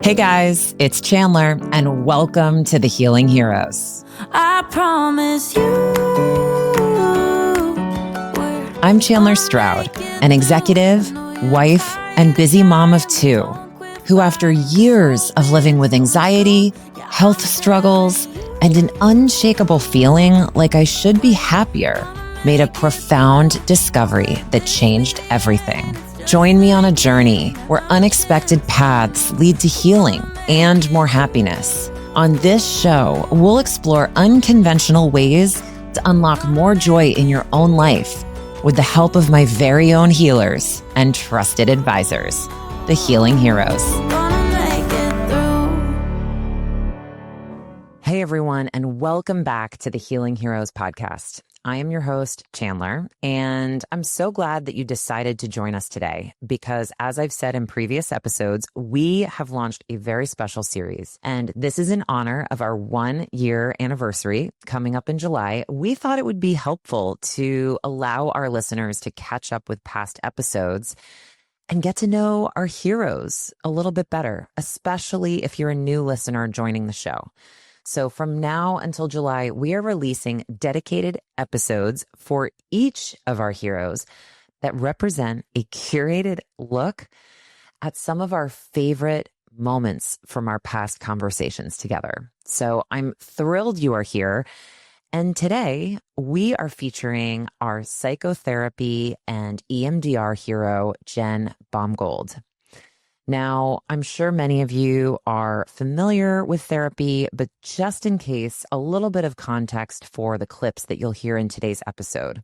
Hey guys, it's Chandler, and welcome to the Healing Heroes. I promise you. I'm Chandler Stroud, an executive, wife, and busy mom of two, who after years of living with anxiety, health struggles, and an unshakable feeling like I should be happier, made a profound discovery that changed everything. Join me on a journey where unexpected paths lead to healing and more happiness. On this show, we'll explore unconventional ways to unlock more joy in your own life with the help of my very own healers and trusted advisors, the Healing Heroes. Hey everyone, and welcome back to the Healing Heroes podcast. I am your host, Chandler, and I'm so glad that you decided to join us today because, as I've said in previous episodes, we have launched a very special series, and this is in honor of our 1-year anniversary coming up in July. We thought it would be helpful to allow our listeners to catch up with past episodes and get to know our heroes a little bit better, especially if you're a new listener joining the show. So from now until July, we are releasing dedicated episodes for each of our heroes that represent a curated look at some of our favorite moments from our past conversations together. So I'm thrilled you are here. And today we are featuring our psychotherapy and EMDR hero, Jen Baumgold. Now, I'm sure many of you are familiar with therapy, but just in case, a little bit of context for the clips that you'll hear in today's episode.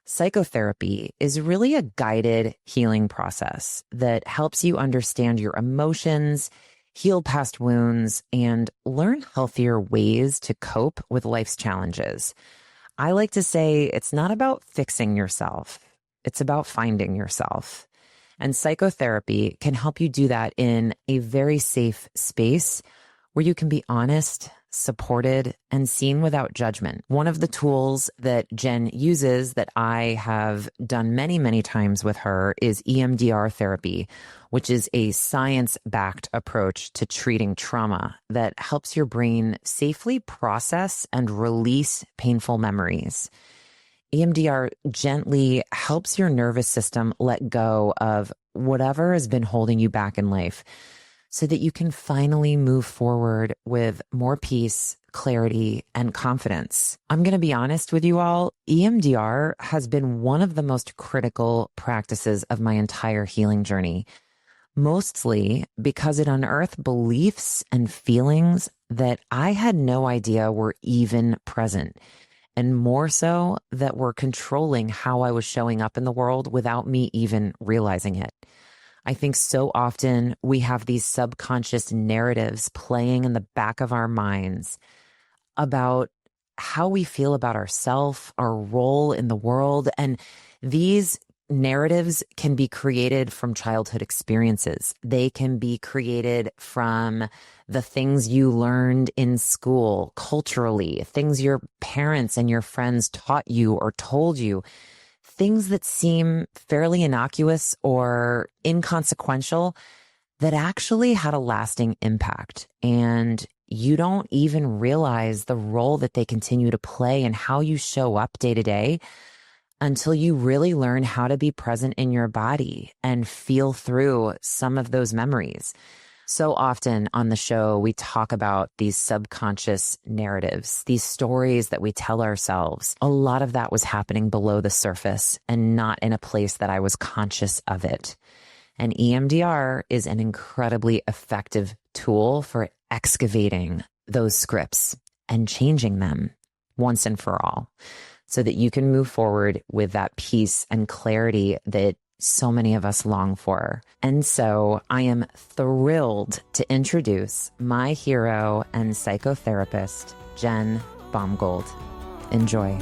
Psychotherapy is really a guided healing process that helps you understand your emotions, heal past wounds, and learn healthier ways to cope with life's challenges. I like to say it's not about fixing yourself, it's about finding yourself. And psychotherapy can help you do that in a very safe space where you can be honest, supported, and seen without judgment. One of the tools that Jen uses that I have done many, many times with her is EMDR therapy, which is a science-backed approach to treating trauma that helps your brain safely process and release painful memories. EMDR gently helps your nervous system let go of whatever has been holding you back in life so that you can finally move forward with more peace, clarity, and confidence. I'm going to be honest with you all. EMDR has been one of the most critical practices of my entire healing journey, mostly because it unearthed beliefs and feelings that I had no idea were even present. And more so that were controlling how I was showing up in the world without me even realizing it. I think so often we have these subconscious narratives playing in the back of our minds about how we feel about ourselves, our role in the world. And these narratives can be created from childhood experiences. They can be created from the things you learned in school, culturally, things your parents and your friends taught you or told you, things that seem fairly innocuous or inconsequential that actually had a lasting impact. And you don't even realize the role that they continue to play and how you show up day to day until you really learn how to be present in your body and feel through some of those memories. So often on the show, we talk about these subconscious narratives, these stories that we tell ourselves. A lot of that was happening below the surface and not in a place that I was conscious of it. And EMDR is an incredibly effective tool for excavating those scripts and changing them once and for all, so that you can move forward with that peace and clarity that so many of us long for. And so I am thrilled to introduce my hero and psychotherapist, Jen Baumgold. Enjoy.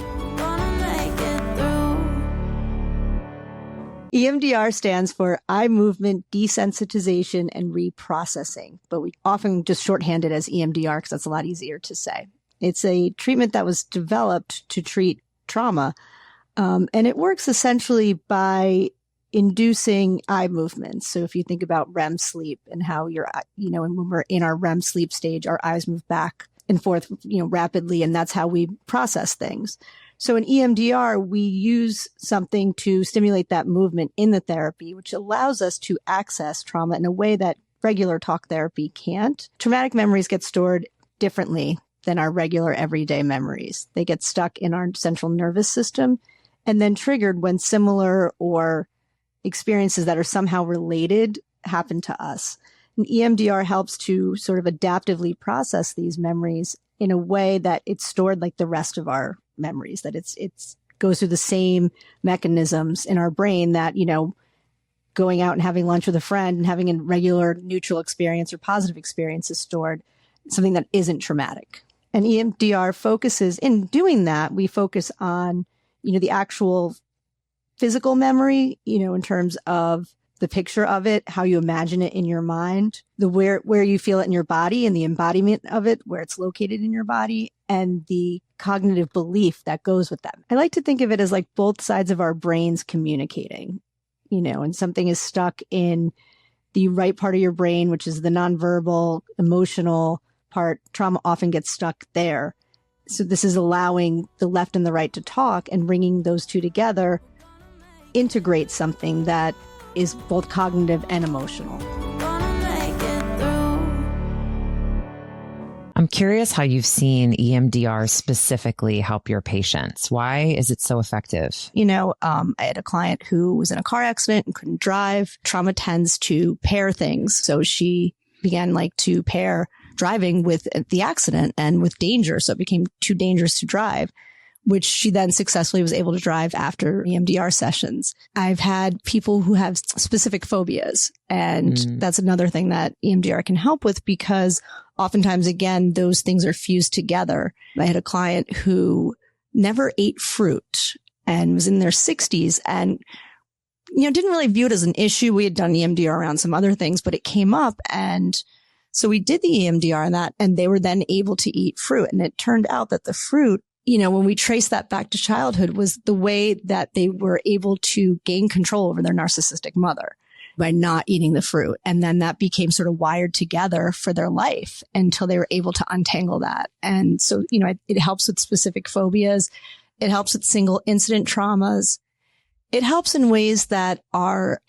EMDR stands for eye movement desensitization and reprocessing, but we often just shorthand it as EMDR because that's a lot easier to say. It's a treatment that was developed to treat trauma, and it works essentially by inducing eye movements. So if you think about REM sleep and how and when we're in our REM sleep stage, our eyes move back and forth, rapidly, and that's how we process things. So in EMDR, we use something to stimulate that movement in the therapy, which allows us to access trauma in a way that regular talk therapy can't. Traumatic memories get stored differently than our regular everyday memories. They get stuck in our central nervous system and then triggered when similar or experiences that are somehow related happen to us. And EMDR helps to sort of adaptively process these memories in a way that it's stored like the rest of our memories, that it's goes through the same mechanisms in our brain that, going out and having lunch with a friend and having a regular neutral experience or positive experience is stored, something that isn't traumatic. And EMDR focuses, in doing that, we focus on, the actual physical memory, in terms of the picture of it, how you imagine it in your mind, the where you feel it in your body and the embodiment of it, where it's located in your body, and the cognitive belief that goes with that. I like to think of it as like both sides of our brains communicating, and something is stuck in the right part of your brain, which is the nonverbal, emotional part. Trauma often gets stuck there. So this is allowing the left and the right to talk, and bringing those two together integrate something that is both cognitive and emotional. I'm curious how you've seen EMDR specifically help your patients. Why is it so effective? I had a client who was in a car accident and couldn't drive. Trauma tends to pair things. So she began to pair driving with the accident and with danger. So it became too dangerous to drive, which she then successfully was able to drive after EMDR sessions. I've had people who have specific phobias, and that's another thing that EMDR can help with, because oftentimes, again, those things are fused together. I had a client who never ate fruit and was in their 60s and, didn't really view it as an issue. We had done EMDR around some other things, but it came up. And so we did the EMDR on that, and they were then able to eat fruit. And it turned out that the fruit, when we trace that back to childhood, was the way that they were able to gain control over their narcissistic mother by not eating the fruit. And then that became sort of wired together for their life until they were able to untangle that. And so, it helps with specific phobias. It helps with single incident traumas. It helps in ways that are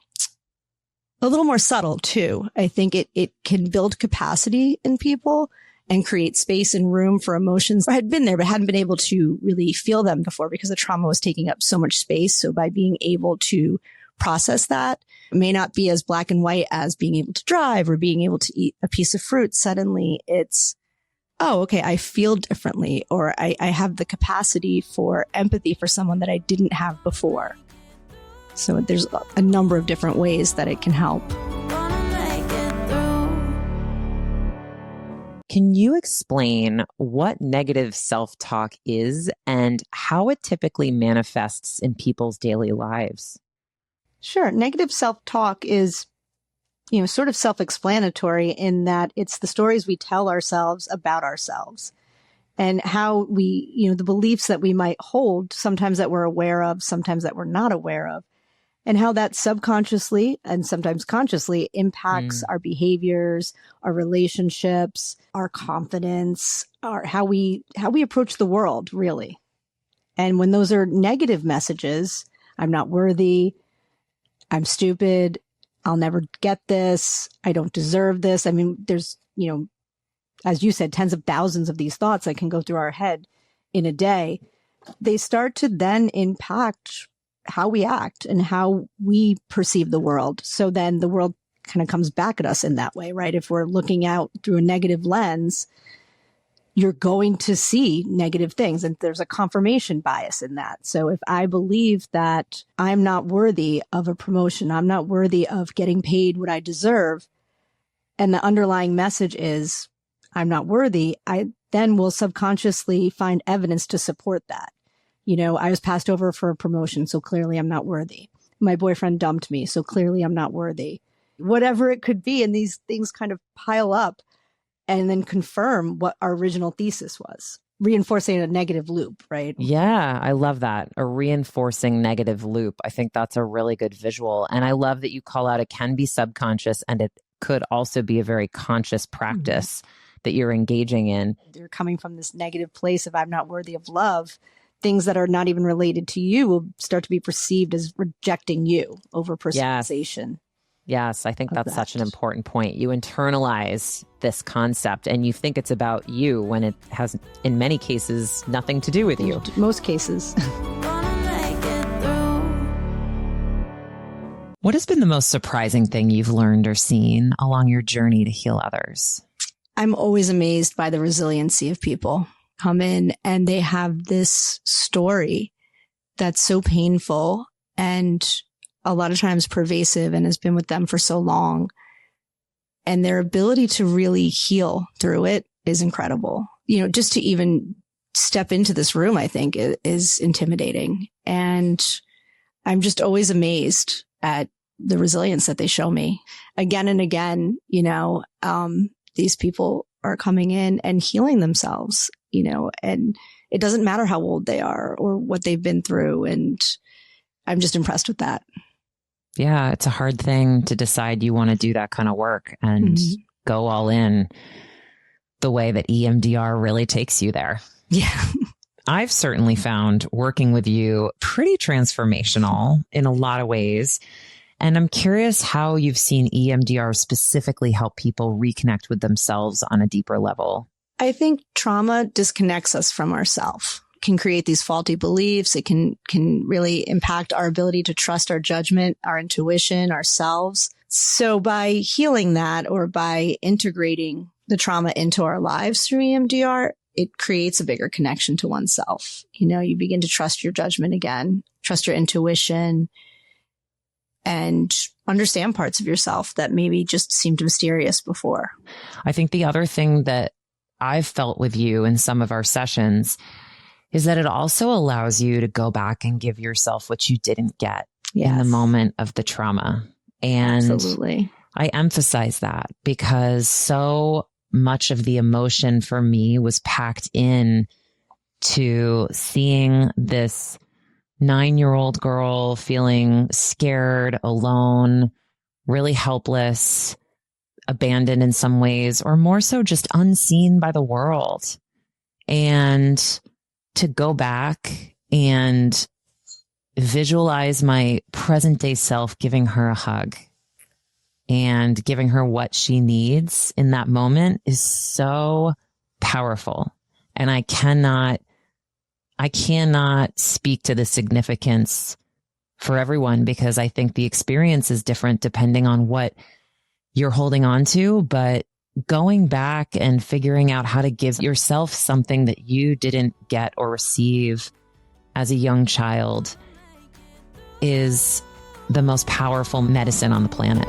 a little more subtle too. I think it can build capacity in people and create space and room for emotions that had been there but hadn't been able to really feel them before because the trauma was taking up so much space. So by being able to process that, it may not be as black and white as being able to drive or being able to eat a piece of fruit. Suddenly it's, oh, okay, I feel differently, or I have the capacity for empathy for someone that I didn't have before. So there's a number of different ways that it can help. Can you explain what negative self-talk is and how it typically manifests in people's daily lives? Sure. Negative self-talk is, sort of self-explanatory in that it's the stories we tell ourselves about ourselves and how we, the beliefs that we might hold, sometimes that we're aware of, sometimes that we're not aware of, and how that subconsciously and sometimes consciously impacts our behaviors, our relationships, our confidence, how we approach the world, really. And when those are negative messages, I'm not worthy, I'm stupid, I'll never get this, I don't deserve this. I mean, there's, as you said, tens of thousands of these thoughts that can go through our head in a day. They start to then impact how we act and how we perceive the world. So then the world kind of comes back at us in that way, right? If we're looking out through a negative lens, you're going to see negative things. And there's a confirmation bias in that. So if I believe that I'm not worthy of a promotion, I'm not worthy of getting paid what I deserve, and the underlying message is I'm not worthy, I then will subconsciously find evidence to support that. I was passed over for a promotion, so clearly I'm not worthy. My boyfriend dumped me, so clearly I'm not worthy. Whatever it could be, and these things kind of pile up and then confirm what our original thesis was. reinforcing a negative loop, right? Yeah, I love that. A reinforcing negative loop. I think that's a really good visual. And I love that you call out it can be subconscious and it could also be a very conscious practice that you're engaging in. You're coming from this negative place of I'm not worthy of love. Things that are not even related to you will start to be perceived as rejecting you over personalization. Yes, I think that's such an important point. You internalize this concept and you think it's about you when it has, in many cases, nothing to do with you. Most cases. What has been the most surprising thing you've learned or seen along your journey to heal others? I'm always amazed by the resiliency of people come in and they have this story that's so painful and a lot of times pervasive and has been with them for so long. And their ability to really heal through it is incredible. You know, just to even step into this room, I think is intimidating. And I'm just always amazed at the resilience that they show me again and again. You know, these people are coming in and healing themselves, you know, and it doesn't matter how old they are or what they've been through. And I'm just impressed with that. Yeah, it's a hard thing to decide you want to do that kind of work and go all in the way that EMDR really takes you there. Yeah. I've certainly found working with you pretty transformational in a lot of ways. And I'm curious how you've seen EMDR specifically help people reconnect with themselves on a deeper level. I think trauma disconnects us from ourselves. Can create these faulty beliefs. It can really impact our ability to trust our judgment, our intuition, ourselves. So by healing that or by integrating the trauma into our lives through EMDR, it creates a bigger connection to oneself. You know, you begin to trust your judgment again, trust your intuition, and understand parts of yourself that maybe just seemed mysterious before. I think the other thing that I've felt with you in some of our sessions is that it also allows you to go back and give yourself what you didn't get in the moment of the trauma. And absolutely. I emphasize that because so much of the emotion for me was packed in to seeing this 9-year-old girl feeling scared, alone, really helpless, abandoned in some ways, or more so just unseen by the world. And to go back and visualize my present day self giving her a hug and giving her what she needs in that moment is so powerful. And I cannot speak to the significance for everyone because I think the experience is different depending on what you're holding on to, but going back and figuring out how to give yourself something that you didn't get or receive as a young child is the most powerful medicine on the planet.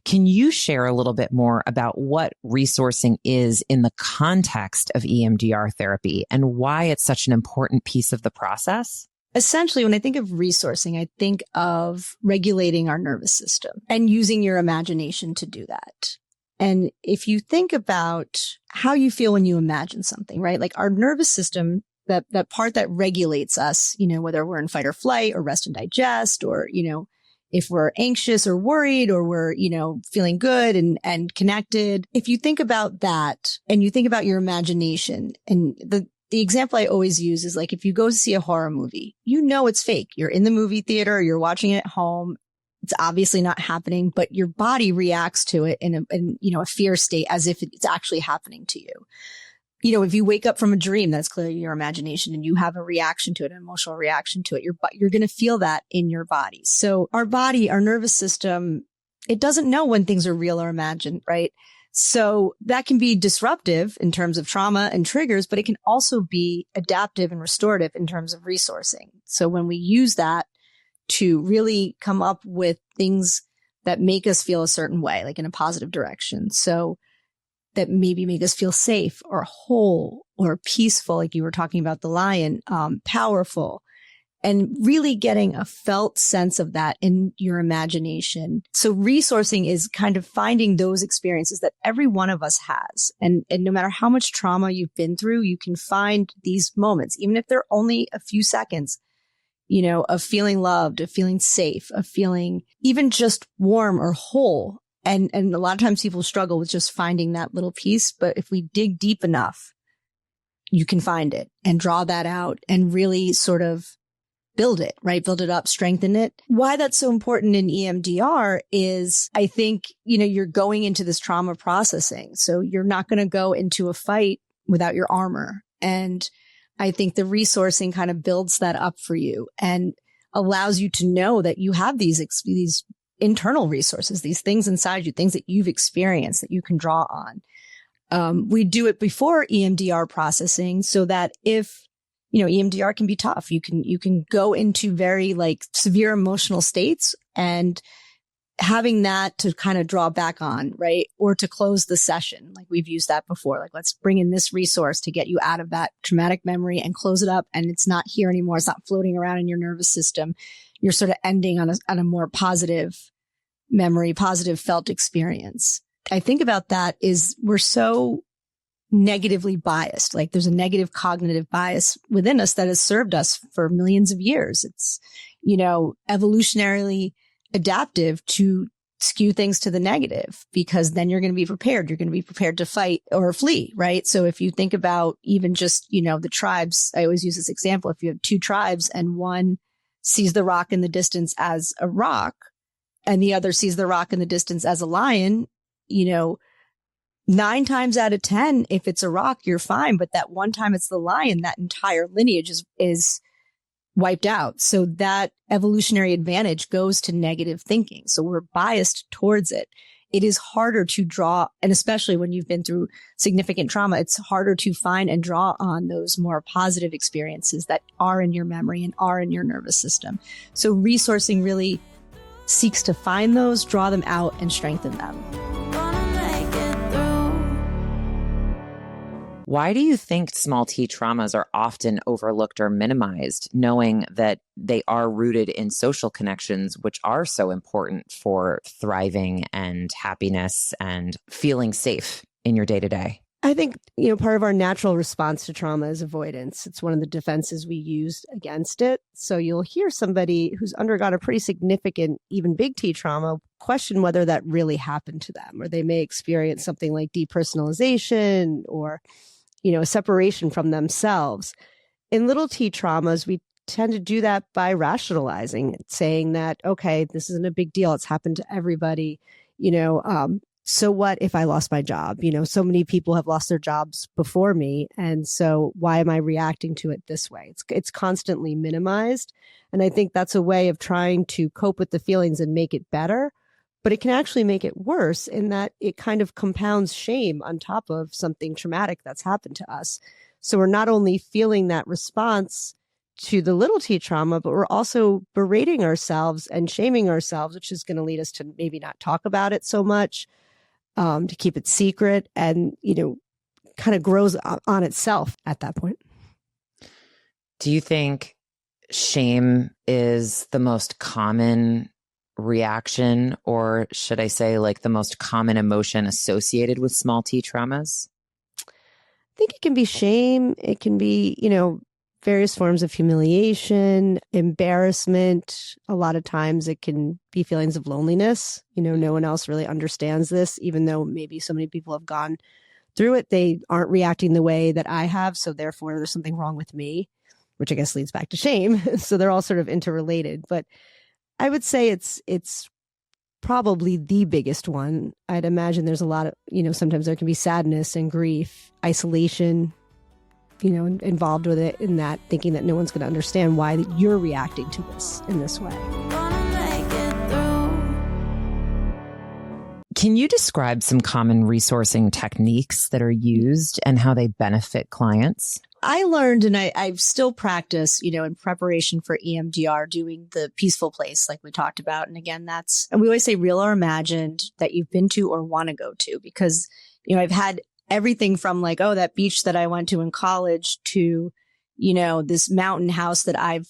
Can you share a little bit more about what resourcing is in the context of EMDR therapy and why it's such an important piece of the process? Essentially, when I think of resourcing, I think of regulating our nervous system and using your imagination to do that. And if you think about how you feel when you imagine something, right? Like our nervous system, that part that regulates us, you know, whether we're in fight or flight or rest and digest, or, you know, if we're anxious or worried or we're, you know, feeling good and connected. If you think about that and you think about your imagination, and the example I always use is like, if you go to see a horror movie, you know it's fake. You're in the movie theater, you're watching it at home. It's obviously not happening, but your body reacts to it in a fear state as if it's actually happening to you. You know, if you wake up from a dream, that's clearly your imagination and you have a reaction to it, an emotional reaction to it, you're going to feel that in your body. So our body, our nervous system, it doesn't know when things are real or imagined, right? So that can be disruptive in terms of trauma and triggers, but it can also be adaptive and restorative in terms of resourcing. So when we use that to really come up with things that make us feel a certain way, like in a positive direction. So that maybe make us feel safe or whole or peaceful, like you were talking about the lion, powerful, and really getting a felt sense of that in your imagination. So resourcing is kind of finding those experiences that every one of us has. And no matter how much trauma you've been through, you can find these moments, even if they're only a few seconds, of feeling loved, of feeling safe, of feeling even just warm or whole. And a lot of times people struggle with just finding that little piece. But if we dig deep enough, you can find it and draw that out and really sort of build it, right? Build it up, strengthen it. Why that's so important in EMDR is I think, you're going into this trauma processing. So you're not going to go into a fight without your armor. And I think the resourcing kind of builds that up for you and allows you to know that you have these internal resources, these things inside you, things that you've experienced that you can draw on. We do it before EMDR processing so that if, EMDR can be tough. You can go into very severe emotional states and having that to kind of draw back on, right? Or to close the session. Like we've used that before. Let's bring in this resource to get you out of that traumatic memory and close it up. And it's not here anymore. It's not floating around in your nervous system. You're sort of ending on a more positive memory, positive felt experience. I think about that is we're so negatively biased. There's a negative cognitive bias within us that has served us for millions of years. It's, evolutionarily adaptive to skew things to the negative because then you're going to be prepared. You're going to be prepared to fight or flee, right? So if you think about even just, the tribes, I always use this example. If you have two tribes and one sees the rock in the distance as a rock and the other sees the rock in the distance as a lion, 9 times out of 10, if it's a rock, you're fine. But that one time it's the lion, that entire lineage is wiped out. So that evolutionary advantage goes to negative thinking. So we're biased towards it. It is harder to draw, and especially when you've been through significant trauma, it's harder to find and draw on those more positive experiences that are in your memory and are in your nervous system. So resourcing really seeks to find those, draw them out, and strengthen them. Why do you think small t traumas are often overlooked or minimized, knowing that they are rooted in social connections, which are so important for thriving and happiness and feeling safe in your day to day? I think, part of our natural response to trauma is avoidance. It's one of the defenses we use against it. So you'll hear somebody who's undergone a pretty significant, even big T trauma, question whether that really happened to them, or they may experience something like depersonalization or a separation from themselves. In little T traumas, we tend to do that by rationalizing it, saying that, okay, this isn't a big deal. It's happened to everybody. So what if I lost my job? So many people have lost their jobs before me. And so why am I reacting to it this way? It's constantly minimized. And I think that's a way of trying to cope with the feelings and make it better. But it can actually make it worse in that it kind of compounds shame on top of something traumatic that's happened to us. So we're not only feeling that response to the little T trauma, but we're also berating ourselves and shaming ourselves, which is going to lead us to maybe not talk about it so much, to keep it secret and, kind of grows on itself at that point. Do you think shame is the most common reaction, or should I say the most common emotion associated with small T traumas? I think it can be shame. It can be, various forms of humiliation, embarrassment. A lot of times it can be feelings of loneliness. No one else really understands this, even though maybe so many people have gone through it. They aren't reacting the way that I have. So therefore there's something wrong with me, which I guess leads back to shame. So they're all sort of interrelated, but I would say it's probably the biggest one. I'd imagine there's a lot of, sometimes there can be sadness and grief, isolation, involved with it, in that thinking that no one's going to understand why you're reacting to this in this way. Can you describe some common resourcing techniques that are used and how they benefit clients? I learned, and I still practice, in preparation for EMDR, doing the peaceful place like we talked about. And again, and we always say real or imagined, that you've been to or want to go to, because, I've had everything from that beach that I went to in college to, this mountain house that I've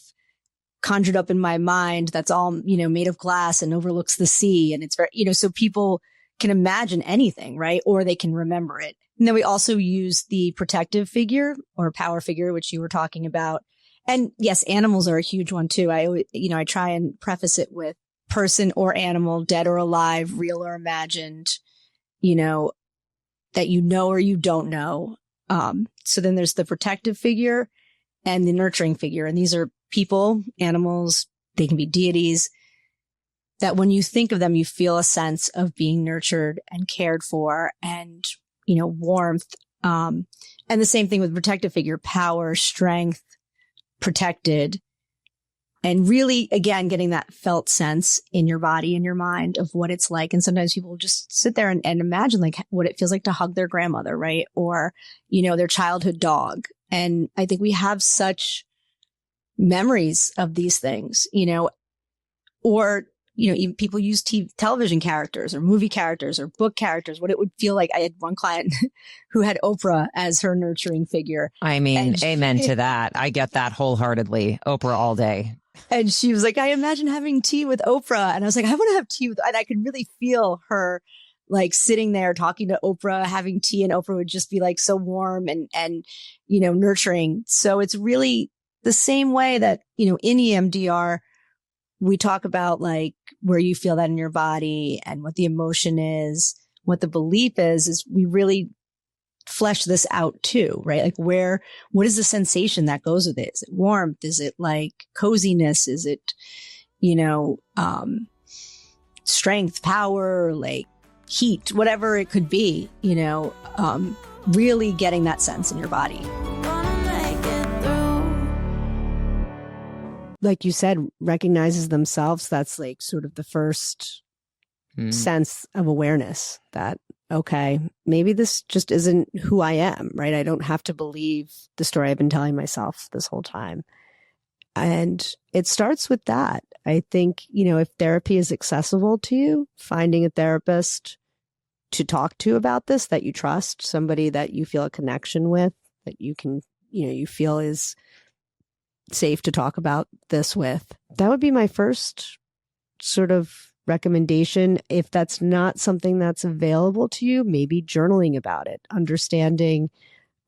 conjured up in my mind that's all, made of glass and overlooks the sea. And it's very, so people can imagine anything, right? Or they can remember it. And then we also use the protective figure or power figure, which you were talking about. And yes, animals are a huge one too. I try and preface it with person or animal, dead or alive, real or imagined, that or you don't know. So then there's the protective figure and the nurturing figure. And these are people, animals, they can be deities, that when you think of them, you feel a sense of being nurtured and cared for and, warmth. And the same thing with protective figure, power, strength, protected. And really, again, getting that felt sense in your body and your mind of what it's like. And sometimes people just sit there and imagine like what it feels like to hug their grandmother, right? Or, their childhood dog. And I think we have such memories of these things, or, even people use television characters or movie characters or book characters, what it would feel like. I had one client who had Oprah as her nurturing figure. I mean, amen to that. I get that wholeheartedly. Oprah all day. And she was like, I imagine having tea with Oprah. And I was like, I want to have tea with, and I could really feel her like sitting there talking to Oprah, having tea, and Oprah would just be like so warm and nurturing. So it's really the same way that, in EMDR, we talk about like where you feel that in your body and what the emotion is, what the belief is we really flesh this out too, right? Like what is the sensation that goes with it? Is it warmth? Is it like coziness? Is it, strength, power, like heat, whatever it could be, really getting that sense in your body. Like you said, recognizes themselves. That's like sort of the first sense of awareness that, okay, maybe this just isn't who I am, right? I don't have to believe the story I've been telling myself this whole time. And it starts with that. I think, if therapy is accessible to you, finding a therapist to talk to about this that you trust, somebody that you feel a connection with, that you can, you feel is safe to talk about this with. That would be my first sort of recommendation. If that's not something that's available to you, maybe journaling about it, understanding,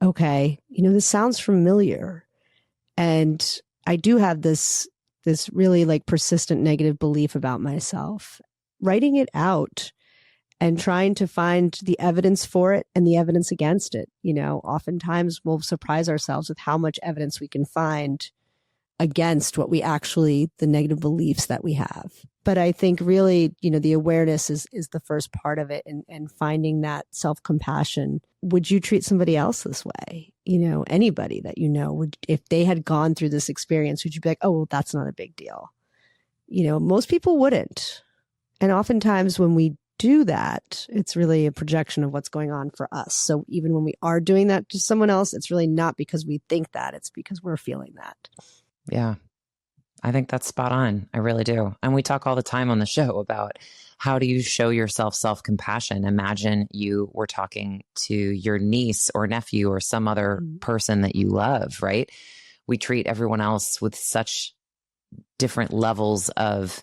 okay, this sounds familiar. And I do have this really like persistent negative belief about myself. Writing it out and trying to find the evidence for it and the evidence against it. Oftentimes we'll surprise ourselves with how much evidence we can find against what we actually, the negative beliefs that we have. But I think really, the awareness is the first part of it, and finding that self-compassion. Would you treat somebody else this way? Anybody that would, if they had gone through this experience, would you be like, oh, well, that's not a big deal? Most people wouldn't. And oftentimes when we do that, it's really a projection of what's going on for us. So even when we are doing that to someone else, it's really not because we think that, it's because we're feeling that. Yeah, I think that's spot on. I really do. And we talk all the time on the show about how do you show yourself self-compassion? Imagine you were talking to your niece or nephew or some other person that you love, right? We treat everyone else with such different levels of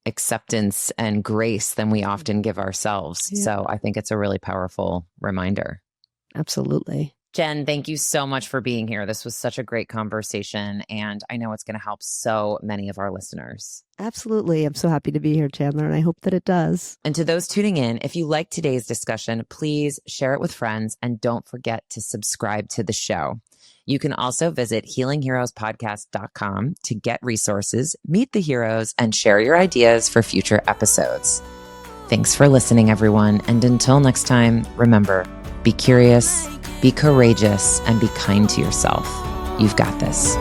acceptance and grace than we often give ourselves. Yeah. So I think it's a really powerful reminder. Absolutely. Jen, thank you so much for being here. This was such a great conversation, and I know it's going to help so many of our listeners. Absolutely. I'm so happy to be here, Chandler, and I hope that it does. And to those tuning in, if you like today's discussion, please share it with friends, and don't forget to subscribe to the show. You can also visit healingheroespodcast.com to get resources, meet the heroes, and share your ideas for future episodes. Thanks for listening, everyone. And until next time, remember, be curious, be courageous, and be kind to yourself. You've got this.